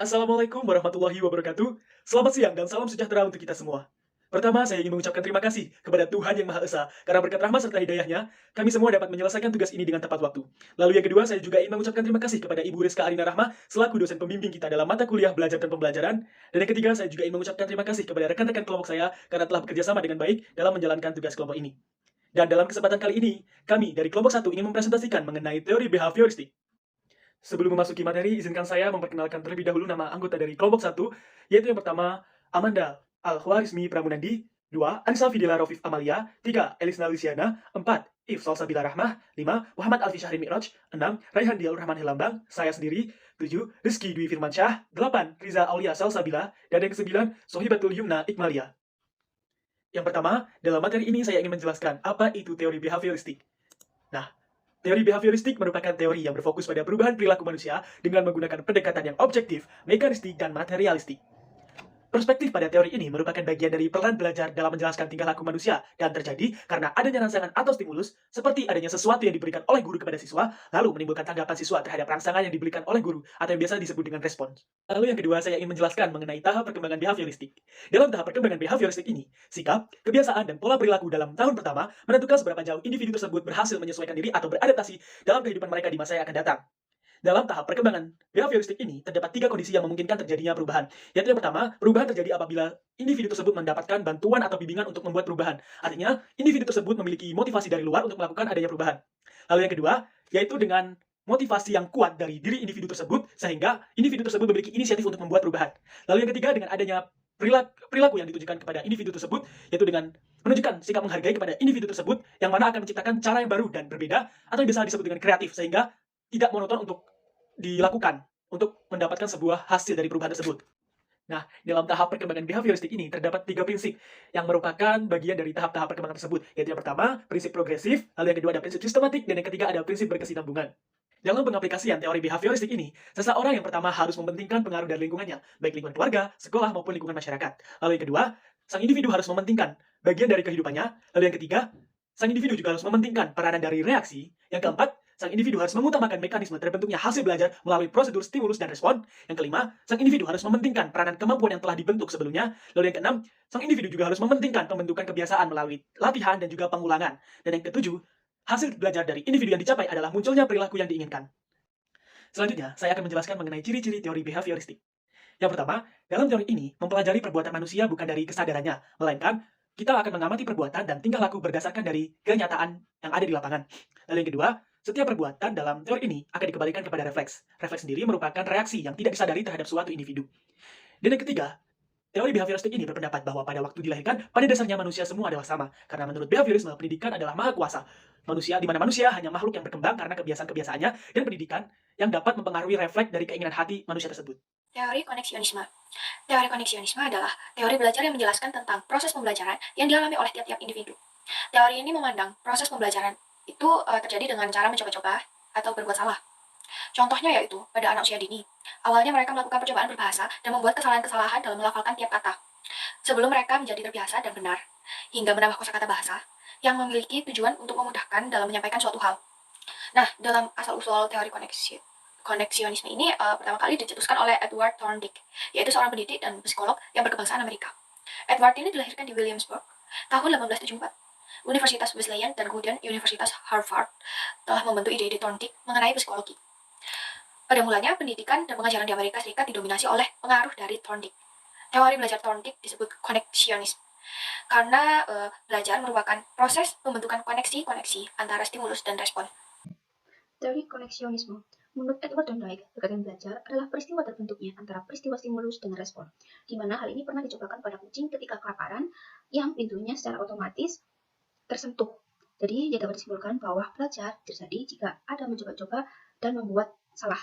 Assalamualaikum warahmatullahi wabarakatuh. Selamat siang dan salam sejahtera untuk kita semua. Pertama, saya ingin mengucapkan terima kasih kepada Tuhan Yang Maha Esa, karena berkat rahmat serta hidayahnya, kami semua dapat menyelesaikan tugas ini dengan tepat waktu. Lalu yang kedua, saya juga ingin mengucapkan terima kasih kepada Ibu Rizka Alina Rahma, selaku dosen pembimbing kita dalam mata kuliah belajar dan pembelajaran. Dan yang ketiga, saya juga ingin mengucapkan terima kasih kepada rekan-rekan kelompok saya, karena telah bekerja sama dengan baik dalam menjalankan tugas kelompok ini. Dan dalam kesempatan kali ini, kami dari kelompok satu ingin mempresentasikan mengenai teori behavioristik. Sebelum memasuki materi, izinkan saya memperkenalkan terlebih dahulu nama anggota dari kelompok satu, yaitu yang pertama, Amanda Al-Khwarizmi Pramunandi, 2. Anissa Fidila Raufif Amalia, 3. Elisna Luciana, 4. If Salsabila Rahmah, 5. Muhammad Alfi Syahrin Mi'raj, 6. Raihan Dialur Rahman Hilambang, saya sendiri, 7. Rizky Dwi Firmansyah, 8. Riza Aulia Salsabila, dan yang ke-9, Sohibatul Yumna Ikmalia. Yang pertama, dalam materi ini saya ingin menjelaskan apa itu teori behavioristik. Nah, teori behavioristik merupakan teori yang berfokus pada perubahan perilaku manusia dengan menggunakan pendekatan yang objektif, mekanistik, dan materialistik. Perspektif pada teori ini merupakan bagian dari peran belajar dalam menjelaskan tingkah laku manusia dan terjadi karena adanya rangsangan atau stimulus seperti adanya sesuatu yang diberikan oleh guru kepada siswa lalu menimbulkan tanggapan siswa terhadap rangsangan yang diberikan oleh guru atau yang biasa disebut dengan respons. Lalu yang kedua, saya ingin menjelaskan mengenai tahap perkembangan behavioristik. Dalam tahap perkembangan behavioristik ini, sikap, kebiasaan, dan pola perilaku dalam tahun pertama menentukan seberapa jauh individu tersebut berhasil menyesuaikan diri atau beradaptasi dalam kehidupan mereka di masa yang akan datang. Dalam tahap perkembangan behavioristik ini, terdapat 3 kondisi yang memungkinkan terjadinya perubahan. Yaitu yang pertama, perubahan terjadi apabila individu tersebut mendapatkan bantuan atau bimbingan untuk membuat perubahan. Artinya, individu tersebut memiliki motivasi dari luar untuk melakukan adanya perubahan. Lalu yang kedua, yaitu dengan motivasi yang kuat dari diri individu tersebut, sehingga individu tersebut memiliki inisiatif untuk membuat perubahan. Lalu yang ketiga, dengan adanya perilaku yang ditujukan kepada individu tersebut, yaitu dengan menunjukkan sikap menghargai kepada individu tersebut, yang mana akan menciptakan cara yang baru dan berbeda, atau yang bisa disebut dengan kreatif, sehingga tidak monoton untuk dilakukan untuk mendapatkan sebuah hasil dari perubahan tersebut. Nah, dalam tahap perkembangan behavioristik ini terdapat 3 prinsip yang merupakan bagian dari tahap-tahap perkembangan tersebut, yaitu yang pertama, prinsip progresif, lalu yang kedua ada prinsip sistematik, dan yang ketiga ada prinsip berkesinambungan. Dalam pengaplikasian teori behavioristik ini, seseorang yang pertama harus mementingkan pengaruh dari lingkungannya, baik lingkungan keluarga, sekolah, maupun lingkungan masyarakat. Lalu yang kedua, sang individu harus mementingkan bagian dari kehidupannya. Lalu yang ketiga, sang individu juga harus mementingkan peranan dari reaksi. Yang keempat, sang individu harus mengutamakan mekanisme terbentuknya hasil belajar melalui prosedur stimulus dan respon. Yang kelima, sang individu harus mementingkan peranan kemampuan yang telah dibentuk sebelumnya. Lalu yang keenam, sang individu juga harus mementingkan pembentukan kebiasaan melalui latihan dan juga pengulangan. Dan yang ketujuh, hasil belajar dari individu yang dicapai adalah munculnya perilaku yang diinginkan. Selanjutnya, saya akan menjelaskan mengenai ciri-ciri teori behavioristik. Yang pertama, dalam teori ini, mempelajari perbuatan manusia bukan dari kesadarannya, melainkan kita akan mengamati perbuatan dan tingkah laku berdasarkan dari kenyataan yang ada di lapangan. Lalu yang kedua, setiap perbuatan dalam teori ini akan dikembalikan kepada refleks. Refleks sendiri merupakan reaksi yang tidak disadari terhadap suatu individu. Dan yang ketiga, teori behavioristik ini berpendapat bahwa pada waktu dilahirkan, pada dasarnya manusia semua adalah sama. Karena menurut behaviorisme, pendidikan adalah maha kuasa. Di mana manusia hanya makhluk yang berkembang karena kebiasaan-kebiasaannya dan pendidikan yang dapat mempengaruhi refleks dari keinginan hati manusia tersebut. Teori koneksionisme. Teori koneksionisme adalah teori belajar yang menjelaskan tentang proses pembelajaran yang dialami oleh tiap-tiap individu. Teori ini memandang proses pembelajaran itu terjadi dengan cara mencoba-coba atau berbuat salah. Contohnya yaitu pada anak usia dini. Awalnya mereka melakukan percobaan berbahasa dan membuat kesalahan-kesalahan dalam melafalkan tiap kata. Sebelum mereka menjadi terbiasa dan benar, hingga menambah kosakata bahasa yang memiliki tujuan untuk memudahkan dalam menyampaikan suatu hal. Nah, dalam asal-usul teori koneksionisme ini pertama kali dicetuskan oleh Edward Thorndike, yaitu seorang pendidik dan psikolog yang berkebangsaan Amerika. Edward ini dilahirkan di Williamsburg tahun 1874. Universitas Wesleyan dan kemudian Universitas Harvard telah membentuk ide-ide Thorndike mengenai psikologi. Pada mulanya, pendidikan dan pengajaran di Amerika Serikat didominasi oleh pengaruh dari Thorndike. Teori belajar Thorndike disebut koneksionisme karena belajar merupakan proses pembentukan koneksi-koneksi antara stimulus dan respon. Teori koneksionisme. Menurut Edward Thorndike, berkaitan belajar adalah peristiwa terbentuknya antara peristiwa stimulus dengan respon, di mana hal ini pernah dicobakan pada kucing ketika kelaparan yang pintunya secara otomatis tersentuh. Jadi, dapat disimpulkan bahwa belajar terjadi jika ada mencoba-coba dan membuat salah.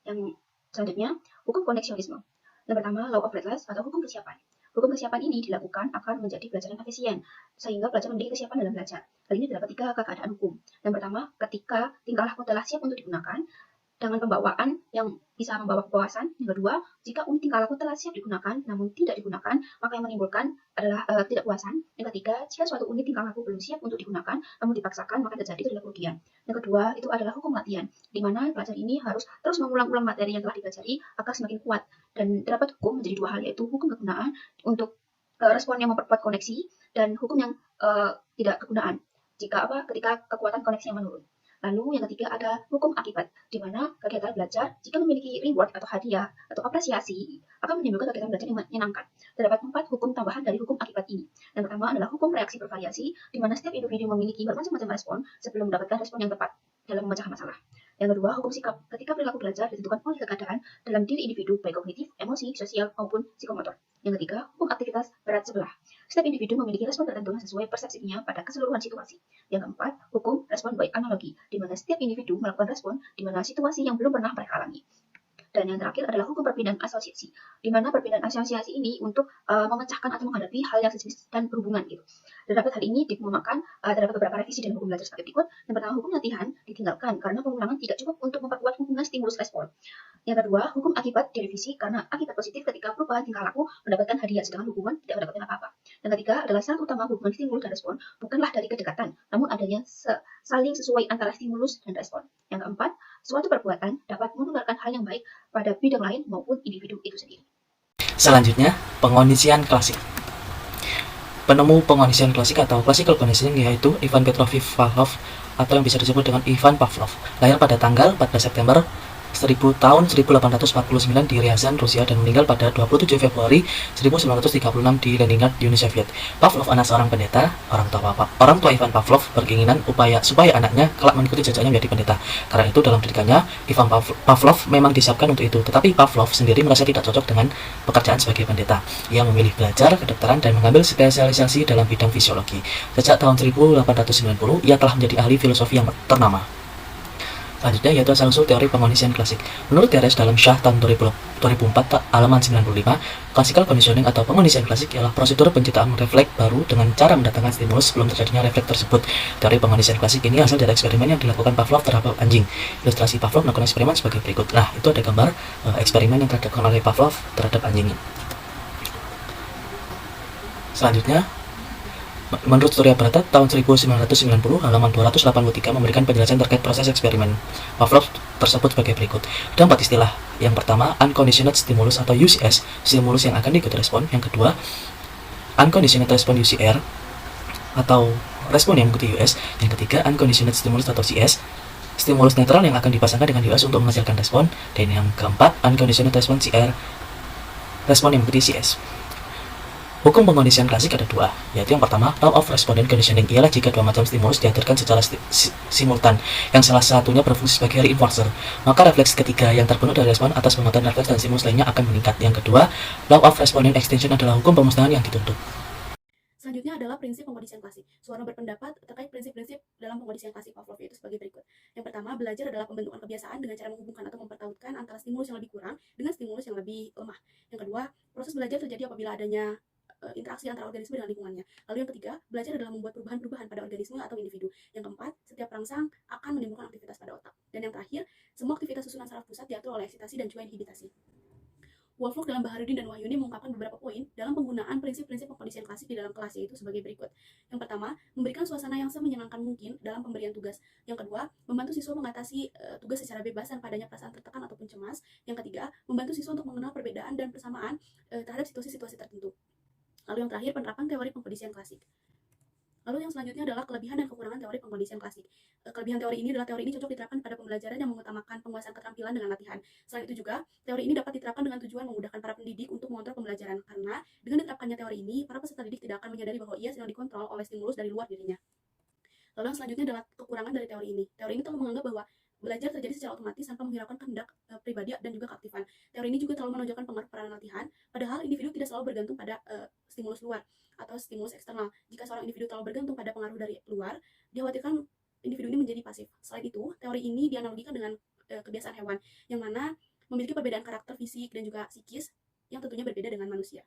Yang selanjutnya, hukum koneksionisme. Yang pertama, law of readiness atau hukum kesiapan. Hukum kesiapan ini dilakukan agar menjadi belajar yang efisien, sehingga belajar memiliki kesiapan dalam belajar. Hal ini terdapat 3 keadaan hukum. Yang pertama, ketika tingkah laku telah siap untuk digunakan, dengan pembawaan yang bisa membawa kepuasan. Yang kedua, jika unit tingkah laku telah siap digunakan namun tidak digunakan, maka yang menimbulkan adalah ketidakpuasan. Yang ketiga, jika suatu unit tingkah laku belum siap untuk digunakan namun dipaksakan, maka terjadi itu adalah kerugian. Yang kedua, itu adalah hukum latihan, di mana pelajar ini harus terus mengulang-ulang materi yang telah dipelajari agar semakin kuat. Dan terdapat hukum menjadi dua hal, yaitu hukum kegunaan untuk respon yang memperkuat koneksi dan hukum yang tidak kegunaan ketika kekuatan koneksi yang menurun. Lalu yang ketiga ada hukum akibat, di mana kegiatan belajar jika memiliki reward atau hadiah atau apresiasi akan menimbulkan kegiatan belajar yang menyenangkan. Terdapat 4 hukum tambahan dari hukum akibat ini. Yang pertama adalah hukum reaksi bervariasi, di mana setiap individu memiliki bermacam-macam respon sebelum mendapatkan respon yang tepat dalam memecahkan masalah. Yang kedua, hukum sikap, ketika perilaku belajar ditentukan oleh keadaan dalam diri individu, baik kognitif, emosi, sosial, maupun psikomotor. Yang ketiga, hukum aktivitas berat sebelah. Setiap individu memiliki respon tertentu sesuai persepsinya pada keseluruhan situasi. Yang keempat, hukum respon by analogi, di mana setiap individu melakukan respon di mana situasi yang belum pernah mereka alami. Dan yang terakhir adalah hukum perpindahan asosiasi, di mana perpindahan asosiasi ini untuk memecahkan atau menghadapi hal yang sejenis dan berhubungan gitu. Terdapat hal ini digunakan terdapat beberapa revisi dan hukum belajar sebagai berikut. Yang pertama, hukum latihan ditinggalkan karena pengulangan tidak cukup untuk memperkuat hubungan stimulus respon. Yang kedua, hukum akibat direvisi karena akibat positif ketika perubahan tingkah laku mendapatkan hadiah, sedangkan hubungan tidak mendapatkan apa-apa. Yang ketiga adalah syarat utama hubungan stimulus dan respon bukanlah dari kedekatan, namun adanya saling sesuai antara stimulus dan respon. Yang keempat, suatu perbuatan dapat menularkan hal yang baik pada bidang lain maupun individu itu sendiri. Selanjutnya, pengkondisian klasik. Penemu pengkondisian klasik atau classical conditioning yaitu Ivan Petrovich Pavlov atau yang bisa disebut dengan Ivan Pavlov. Lahir pada tanggal 14 September 1849 di Ryazan, Rusia dan meninggal pada 27 Februari 1936 di Leningrad, Uni Soviet. Pavlov anak seorang pendeta. Orang tua Ivan Pavlov berkeinginan supaya anaknya kelak mengikuti jejaknya menjadi pendeta. Karena itu dalam didikannya Ivan Pavlov memang disiapkan untuk itu. Tetapi Pavlov sendiri merasa tidak cocok dengan pekerjaan sebagai pendeta. Ia memilih belajar kedokteran dan mengambil spesialisasi dalam bidang fisiologi. Sejak tahun 1890 ia telah menjadi ahli filosofi yang ternama. Selanjutnya yaitu asal-usul teori pengkondisian klasik. Menurut Teres dalam Syah tahun 2004 halaman 95, classical conditioning atau pengkondisian klasik ialah prosedur penciptaan refleks baru dengan cara mendatangkan stimulus sebelum terjadinya refleks tersebut. Teori pengkondisian klasik ini asal dari eksperimen yang dilakukan Pavlov terhadap anjing. Ilustrasi Pavlov melakukan eksperimen sebagai berikut. Nah, itu ada gambar eksperimen yang dilakukan oleh Pavlov terhadap anjing. Selanjutnya, menurut Surya Brata tahun 1990 halaman 283 memberikan penjelasan terkait proses eksperimen Pavlov tersebut sebagai berikut. Ada 4 istilah. Yang pertama, unconditioned stimulus atau UCS, stimulus yang akan diikuti respon. Yang kedua, unconditioned response UCR atau respon yang mengikuti US. Yang ketiga, unconditioned stimulus atau CS, stimulus netral yang akan dipasangkan dengan US untuk menghasilkan respon. Dan yang keempat, unconditioned response CR, respon yang mengikuti CS. Hukum pengkondisian klasik ada 2, yaitu yang pertama, law of respondent conditioning ialah jika 2 macam stimulus dihadirkan secara simultan, yang salah satunya berfungsi sebagai reinforcer, maka refleks ketiga yang terpenuhi dari respon atas penguatan refleks dan stimulus lainnya akan meningkat. Yang kedua, law of respondent extension adalah hukum pemusnahan yang dituntut. Selanjutnya adalah prinsip pengkondisian klasik. Suara berpendapat terkait prinsip-prinsip dalam pengkondisian klasik Pavlov yaitu sebagai berikut. Yang pertama, belajar adalah pembentukan kebiasaan dengan cara menghubungkan atau mempertautkan antara stimulus yang lebih kurang dengan stimulus yang lebih lemah. Yang kedua, proses belajar terjadi apabila adanya interaksi antara organisme dengan lingkungannya. Lalu yang ketiga, belajar adalah membuat perubahan-perubahan pada organisme atau individu. Yang keempat, setiap perangsang akan menimbulkan aktivitas pada otak. Dan yang terakhir, semua aktivitas susunan saraf pusat diatur oleh eksitasi dan juga inhibitasi. Wolflock dalam Baharudin dan Wahyuni mengungkapkan beberapa poin dalam penggunaan prinsip-prinsip pengkondisian klasik di dalam kelas, yaitu sebagai berikut. Yang pertama, memberikan suasana yang semenyenangkan mungkin dalam pemberian tugas. Yang kedua, membantu siswa mengatasi tugas secara bebas tanpa adanya perasaan tertekan ataupun cemas. Yang ketiga, membantu siswa untuk mengenal perbedaan dan persamaan terhadap situasi-situasi tertentu. Lalu yang terakhir, penerapan teori pengkondisian klasik. Lalu yang selanjutnya adalah kelebihan dan kekurangan teori pengkondisian klasik. Kelebihan teori ini adalah teori ini cocok diterapkan pada pembelajaran yang mengutamakan penguasaan keterampilan dengan latihan. Selain itu juga, teori ini dapat diterapkan dengan tujuan memudahkan para pendidik untuk mengontrol pembelajaran, karena dengan diterapkannya teori ini, para peserta didik tidak akan menyadari bahwa ia sedang dikontrol oleh stimulus dari luar dirinya. Lalu yang selanjutnya adalah kekurangan dari teori ini. Teori ini telah menganggap bahwa belajar terjadi secara otomatis tanpa menghiraukan kehendak pribadi dan juga keaktifan. Teori ini juga terlalu menonjolkan pengaruh peran latihan, padahal individu tidak selalu bergantung pada stimulus luar atau stimulus eksternal. Jika seorang individu terlalu bergantung pada pengaruh dari luar, dikhawatirkan individu ini menjadi pasif. Selain itu, teori ini dianalogikan dengan kebiasaan hewan, yang mana memiliki perbedaan karakter fisik dan juga psikis yang tentunya berbeda dengan manusia.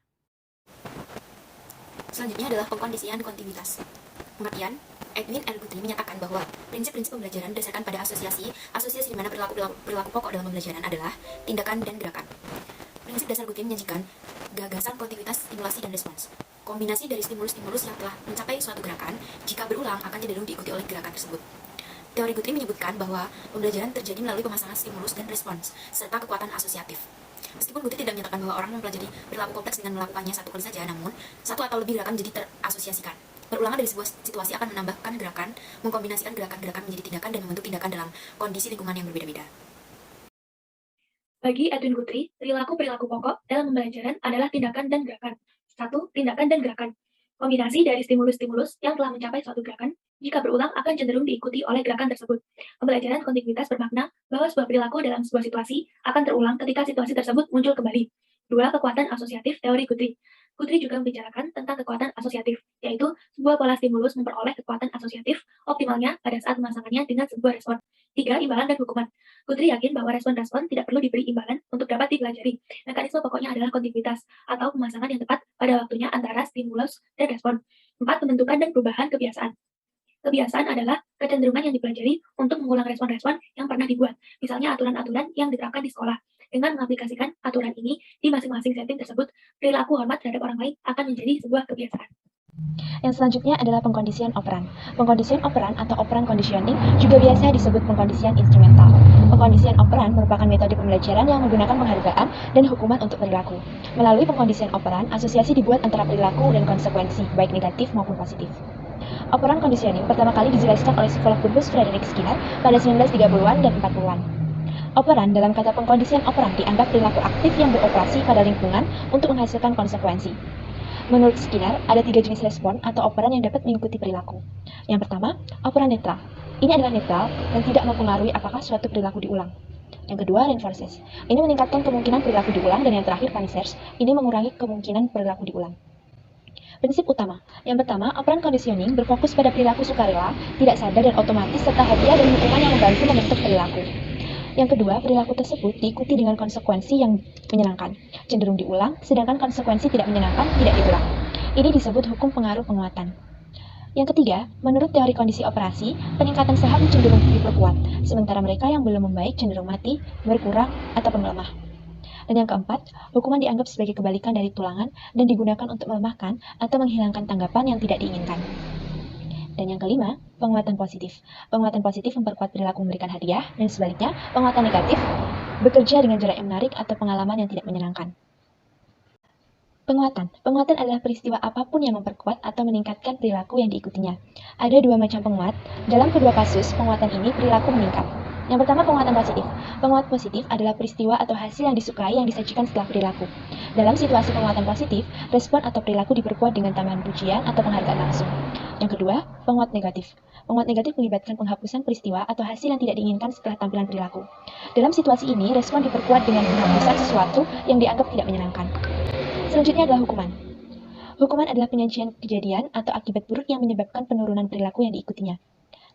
Selanjutnya adalah pengkondisian kontinuitas. Pengertian, Edwin L. Guthrie menyatakan bahwa prinsip-prinsip pembelajaran berdasarkan pada asosiasi di mana perilaku pokok dalam pembelajaran adalah tindakan dan gerakan. Prinsip dasar Guthrie menyajikan gagasan kontinuitas stimulasi dan respons. Kombinasi dari stimulus-stimulus yang telah mencapai suatu gerakan, jika berulang akan cenderung diikuti oleh gerakan tersebut. Teori Guthrie menyebutkan bahwa pembelajaran terjadi melalui pemasangan stimulus dan respons, serta kekuatan asosiatif. Meskipun Guthrie tidak menyatakan bahwa orang mempelajari perilaku kompleks dengan melakukannya satu kali saja, namun satu atau lebih gerakan menjadi terasosiasikan. Berulangan dari sebuah situasi akan menambahkan gerakan, mengkombinasikan gerakan-gerakan menjadi tindakan dan membentuk tindakan dalam kondisi lingkungan yang berbeda-beda. Bagi Edwin Guthrie, perilaku-perilaku pokok dalam pembelajaran adalah tindakan dan gerakan. 1. Tindakan dan gerakan. Kombinasi dari stimulus-stimulus yang telah mencapai suatu gerakan, jika berulang akan cenderung diikuti oleh gerakan tersebut. Pembelajaran kontinuitas bermakna bahwa sebuah perilaku dalam sebuah situasi akan terulang ketika situasi tersebut muncul kembali. 2. Kekuatan asosiatif teori Guthrie. Guthrie juga membicarakan tentang kekuatan asosiatif, yaitu sebuah pola stimulus memperoleh kekuatan asosiatif optimalnya pada saat pemasangannya dengan sebuah respon. 3. Imbalan dan hukuman. Guthrie yakin bahwa respon-respon tidak perlu diberi imbalan untuk dapat dipelajari. Mekanisme pokoknya adalah kontinuitas, atau pemasangan yang tepat pada waktunya antara stimulus dan respon. 4. Pembentukan dan perubahan kebiasaan. Kebiasaan adalah kecenderungan yang dipelajari untuk mengulang respon-respon yang pernah dibuat, misalnya aturan-aturan yang diterapkan di sekolah. Dengan mengaplikasikan aturan ini di masing-masing setting tersebut, perilaku hormat terhadap orang lain akan menjadi sebuah kebiasaan. Yang selanjutnya adalah pengkondisian operan. Pengkondisian operan atau operan conditioning juga biasa disebut pengkondisian instrumental. Pengkondisian operan merupakan metode pembelajaran yang menggunakan penghargaan dan hukuman untuk perilaku. Melalui pengkondisian operan, asosiasi dibuat antara perilaku dan konsekuensi, baik negatif maupun positif. Operan conditioning pertama kali dijelaskan oleh psikolog Burbus Frederick Skinner pada 1930-an dan 40-an. Operan dalam kata pengkondisian operan dianggap perilaku aktif yang beroperasi pada lingkungan untuk menghasilkan konsekuensi. Menurut Skinner, ada 3 jenis respon atau operan yang dapat mengikuti perilaku. Yang pertama, operan netral. Ini adalah netral dan tidak mempengaruhi apakah suatu perilaku diulang. Yang kedua, reinforces. Ini meningkatkan kemungkinan perilaku diulang, dan yang terakhir, punishers. Ini mengurangi kemungkinan perilaku diulang. Prinsip utama. Yang pertama, operan conditioning berfokus pada perilaku sukarela, tidak sadar dan otomatis, serta hadiah dan hukuman yang membantu membentuk perilaku. Yang kedua, perilaku tersebut diikuti dengan konsekuensi yang menyenangkan, cenderung diulang, sedangkan konsekuensi tidak menyenangkan tidak diulang. Ini disebut hukum pengaruh penguatan. Yang ketiga, menurut teori kondisi operasi, peningkatan saham cenderung diperkuat, sementara mereka yang belum membaik cenderung mati, berkurang, ataupun melemah. Dan yang keempat, hukuman dianggap sebagai kebalikan dari tulangan dan digunakan untuk melemahkan atau menghilangkan tanggapan yang tidak diinginkan. Dan yang kelima, penguatan positif. Penguatan positif memperkuat perilaku memberikan hadiah, dan sebaliknya, penguatan negatif bekerja dengan jarak yang menarik atau pengalaman yang tidak menyenangkan. Penguatan. Penguatan adalah peristiwa apapun yang memperkuat atau meningkatkan perilaku yang diikutinya. Ada 2 macam penguat. Dalam kedua kasus, penguatan ini perilaku meningkat. Yang pertama, penguatan positif. Penguat positif adalah peristiwa atau hasil yang disukai yang disajikan setelah perilaku. Dalam situasi penguatan positif, respon atau perilaku diperkuat dengan tambahan pujian atau penghargaan langsung. Yang kedua, penguat negatif. Penguat negatif melibatkan penghapusan peristiwa atau hasil yang tidak diinginkan setelah tampilan perilaku. Dalam situasi ini, respon diperkuat dengan penghapusan sesuatu yang dianggap tidak menyenangkan. Selanjutnya adalah hukuman. Hukuman adalah penyajian kejadian atau akibat buruk yang menyebabkan penurunan perilaku yang diikutinya.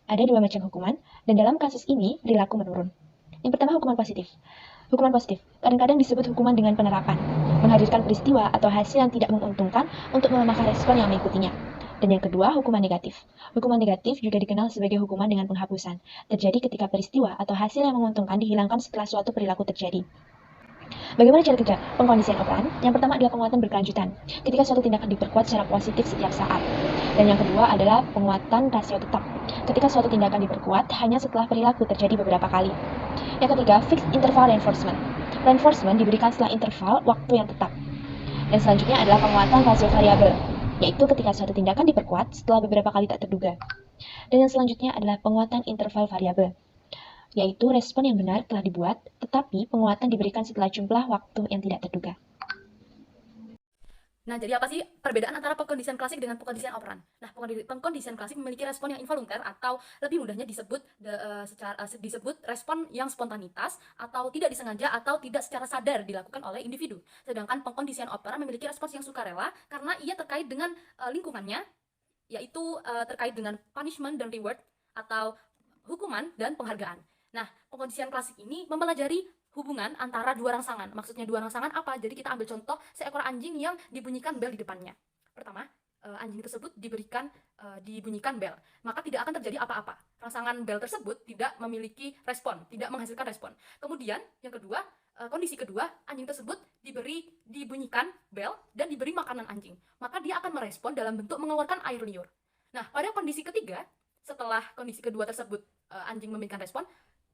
Ada 2 macam hukuman, dan dalam kasus ini, perilaku menurun. Yang pertama, hukuman positif. Hukuman positif kadang-kadang disebut hukuman dengan penerapan, menghadirkan peristiwa atau hasil yang tidak menguntungkan untuk melemahkan respon yang mengikutinya. Dan yang kedua, hukuman negatif. Hukuman negatif juga dikenal sebagai hukuman dengan penghapusan, terjadi ketika peristiwa atau hasil yang menguntungkan dihilangkan setelah suatu perilaku terjadi. Bagaimana cara kerja pengkondisian operan? Yang pertama adalah penguatan berkelanjutan, ketika suatu tindakan diperkuat secara positif setiap saat. Dan yang kedua adalah penguatan rasio tetap, ketika suatu tindakan diperkuat hanya setelah perilaku terjadi beberapa kali. Yang ketiga, fixed interval reinforcement. Reinforcement diberikan setelah interval waktu yang tetap. Dan selanjutnya adalah penguatan rasio variabel, yaitu ketika suatu tindakan diperkuat setelah beberapa kali tak terduga. Dan yang selanjutnya adalah penguatan interval variabel, yaitu respon yang benar telah dibuat, tetapi penguatan diberikan setelah jumlah waktu yang tidak terduga. Nah, jadi apa sih perbedaan antara pengkondisian klasik dengan pengkondisian operan? Nah, pengkondisian klasik memiliki respon yang involunter atau lebih mudahnya disebut disebut respon yang spontanitas atau tidak disengaja atau tidak secara sadar dilakukan oleh individu. Sedangkan pengkondisian operan memiliki respons yang sukarela karena ia terkait dengan lingkungannya, yaitu terkait dengan punishment dan reward atau hukuman dan penghargaan. Nah, pengkondisian klasik ini mempelajari hubungan antara 2 rangsangan. Maksudnya 2 rangsangan apa? Jadi kita ambil contoh seekor anjing yang dibunyikan bel di depannya. Pertama, anjing tersebut dibunyikan bel, maka tidak akan terjadi apa-apa. Rangsangan bel tersebut tidak memiliki respon, tidak menghasilkan respon. Kemudian yang kedua, kondisi kedua, anjing tersebut dibunyikan bel dan diberi makanan anjing, maka dia akan merespon dalam bentuk mengeluarkan air liur. Nah, pada kondisi ketiga, setelah kondisi kedua tersebut anjing memberikan respon,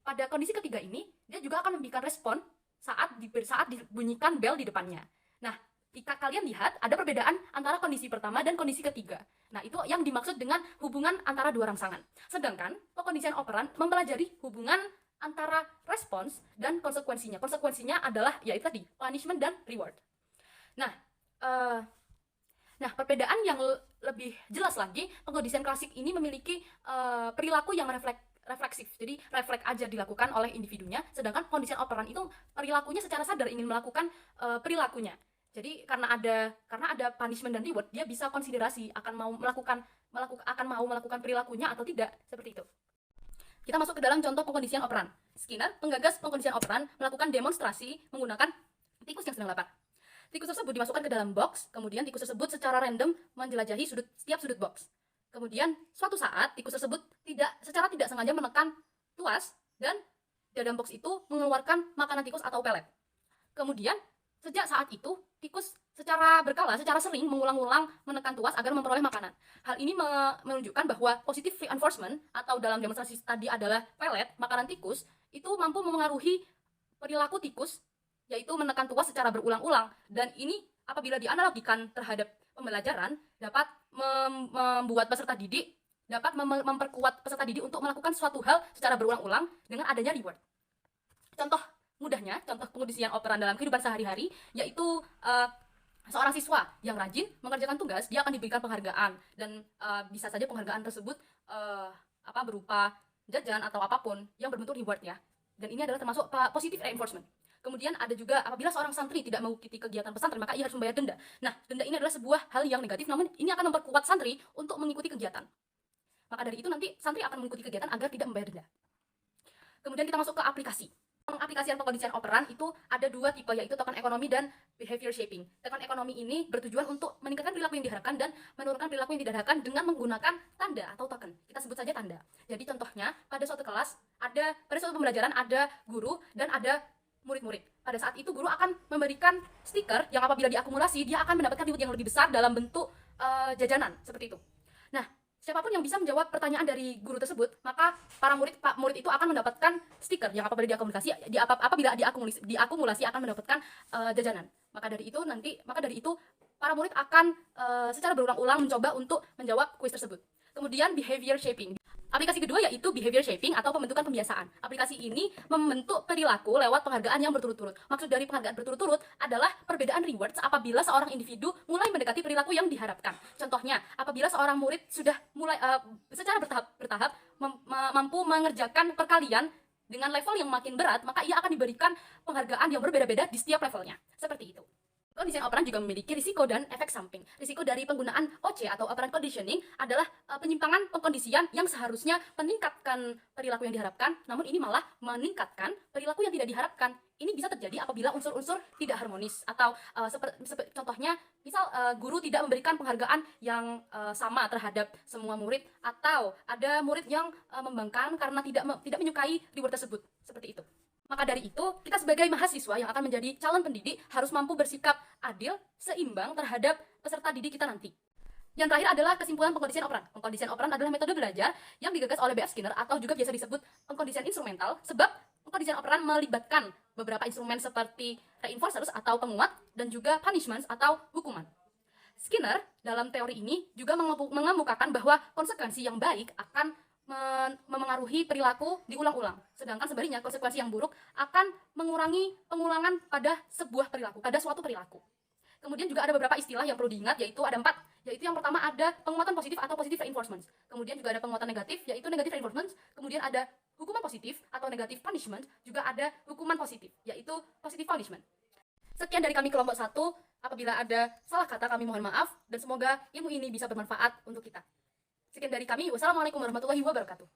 pada kondisi ketiga ini dia juga akan memberikan respon saat dibunyikan bel di depannya. Nah, jika kalian lihat ada perbedaan antara kondisi pertama dan kondisi ketiga. Nah, itu yang dimaksud dengan hubungan antara dua rangsangan. Sedangkan pengkondisian operan mempelajari hubungan antara respons dan konsekuensinya. Konsekuensinya adalah yaitu tadi punishment dan reward. Nah, perbedaan yang lebih jelas lagi, pengkondisian klasik ini memiliki perilaku yang refleksif. Jadi refleks aja dilakukan oleh individunya, sedangkan pengkondisian operan itu perilakunya secara sadar ingin melakukan perilakunya. Jadi karena ada punishment dan reward, dia bisa konsiderasi akan mau melakukan perilakunya atau tidak, seperti itu. Kita masuk ke dalam contoh pengkondisian operan. Skinner, penggagas pengkondisian operan, melakukan demonstrasi menggunakan tikus yang sedang lapar. Tikus tersebut dimasukkan ke dalam box, kemudian tikus tersebut secara random menjelajahi setiap sudut box. Kemudian suatu saat tikus tersebut secara tidak sengaja menekan tuas dan dalam box itu mengeluarkan makanan tikus atau pelet. Kemudian sejak saat itu tikus secara sering mengulang-ulang menekan tuas agar memperoleh makanan. Hal ini menunjukkan bahwa positive reinforcement atau dalam demonstrasi tadi adalah pelet, makanan tikus, itu mampu memengaruhi perilaku tikus, yaitu menekan tuas secara berulang-ulang. Dan ini apabila dianalogikan terhadap pembelajaran dapat membuat peserta didik dapat memperkuat peserta didik untuk melakukan suatu hal secara berulang-ulang dengan adanya reward. Contoh pengkondisian operan dalam kehidupan sehari-hari yaitu seorang siswa yang rajin mengerjakan tugas, dia akan diberikan penghargaan dan bisa saja penghargaan tersebut berupa jajan atau apapun yang berbentuk reward ya. Dan ini adalah termasuk positive reinforcement. Kemudian ada juga apabila seorang santri tidak mengikuti kegiatan pesantren, maka ia harus membayar denda. Nah, denda ini adalah sebuah hal yang negatif, namun ini akan memperkuat santri untuk mengikuti kegiatan. Maka dari itu nanti santri akan mengikuti kegiatan agar tidak membayar denda. Kemudian kita masuk ke aplikasi. Pengaplikasian pengkondisian operan itu ada dua tipe, yaitu token ekonomi dan behavior shaping. Token ekonomi ini bertujuan untuk meningkatkan perilaku yang diharapkan dan menurunkan perilaku yang tidak diharapkan dengan menggunakan tanda atau token. Kita sebut saja tanda. Jadi contohnya pada suatu kelas pada suatu pembelajaran ada guru dan ada murid-murid. Pada saat itu guru akan memberikan stiker yang apabila diakumulasi dia akan mendapatkan reward yang lebih besar dalam bentuk jajanan seperti itu. Nah, siapapun yang bisa menjawab pertanyaan dari guru tersebut, maka murid itu akan mendapatkan stiker yang apabila diakumulasi akan mendapatkan jajanan. Maka dari itu para murid akan secara berulang-ulang mencoba untuk menjawab kuis tersebut. Kemudian behavior shaping. Aplikasi kedua yaitu behavior shaping atau pembentukan kebiasaan. Aplikasi ini membentuk perilaku lewat penghargaan yang berturut-turut. Maksud dari penghargaan berturut-turut adalah perbedaan rewards apabila seorang individu mulai mendekati perilaku yang diharapkan. Contohnya, apabila seorang murid sudah mulai secara bertahap mampu mengerjakan perkalian dengan level yang makin berat, maka ia akan diberikan penghargaan yang berbeda-beda di setiap levelnya. Seperti itu. Kondisian operan juga memiliki risiko dan efek samping. Risiko dari penggunaan OC atau operant conditioning adalah penyimpangan pengkondisian yang seharusnya meningkatkan perilaku yang diharapkan, namun ini malah meningkatkan perilaku yang tidak diharapkan. Ini bisa terjadi apabila unsur-unsur tidak harmonis atau contohnya misal guru tidak memberikan penghargaan yang sama terhadap semua murid, atau ada murid yang membangkang karena tidak menyukai reward tersebut. Seperti itu. Maka dari itu, kita sebagai mahasiswa yang akan menjadi calon pendidik harus mampu bersikap adil, seimbang terhadap peserta didik kita nanti. Yang terakhir adalah kesimpulan pengkondisian operan. Pengkondisian operan adalah metode belajar yang digagas oleh B.F. Skinner atau juga biasa disebut pengkondisian instrumental, sebab pengkondisian operan melibatkan beberapa instrumen seperti reinforcers atau penguat dan juga punishments atau hukuman. Skinner dalam teori ini juga mengemukakan bahwa konsekuensi yang baik akan memengaruhi perilaku diulang-ulang. Sedangkan sebaliknya konsekuensi yang buruk akan mengurangi pengulangan pada suatu perilaku. Kemudian juga ada beberapa istilah yang perlu diingat, yaitu ada 4. Yaitu yang pertama ada penguatan positif atau positive reinforcement. Kemudian juga ada penguatan negatif, yaitu negative reinforcement. Kemudian ada hukuman positif atau negative punishment. Juga ada hukuman positif, yaitu positive punishment. Sekian dari kami kelompok 1. Apabila ada salah kata kami mohon maaf, dan semoga ilmu ini bisa bermanfaat untuk kita. Sekian dari kami. Wassalamualaikum warahmatullahi wabarakatuh.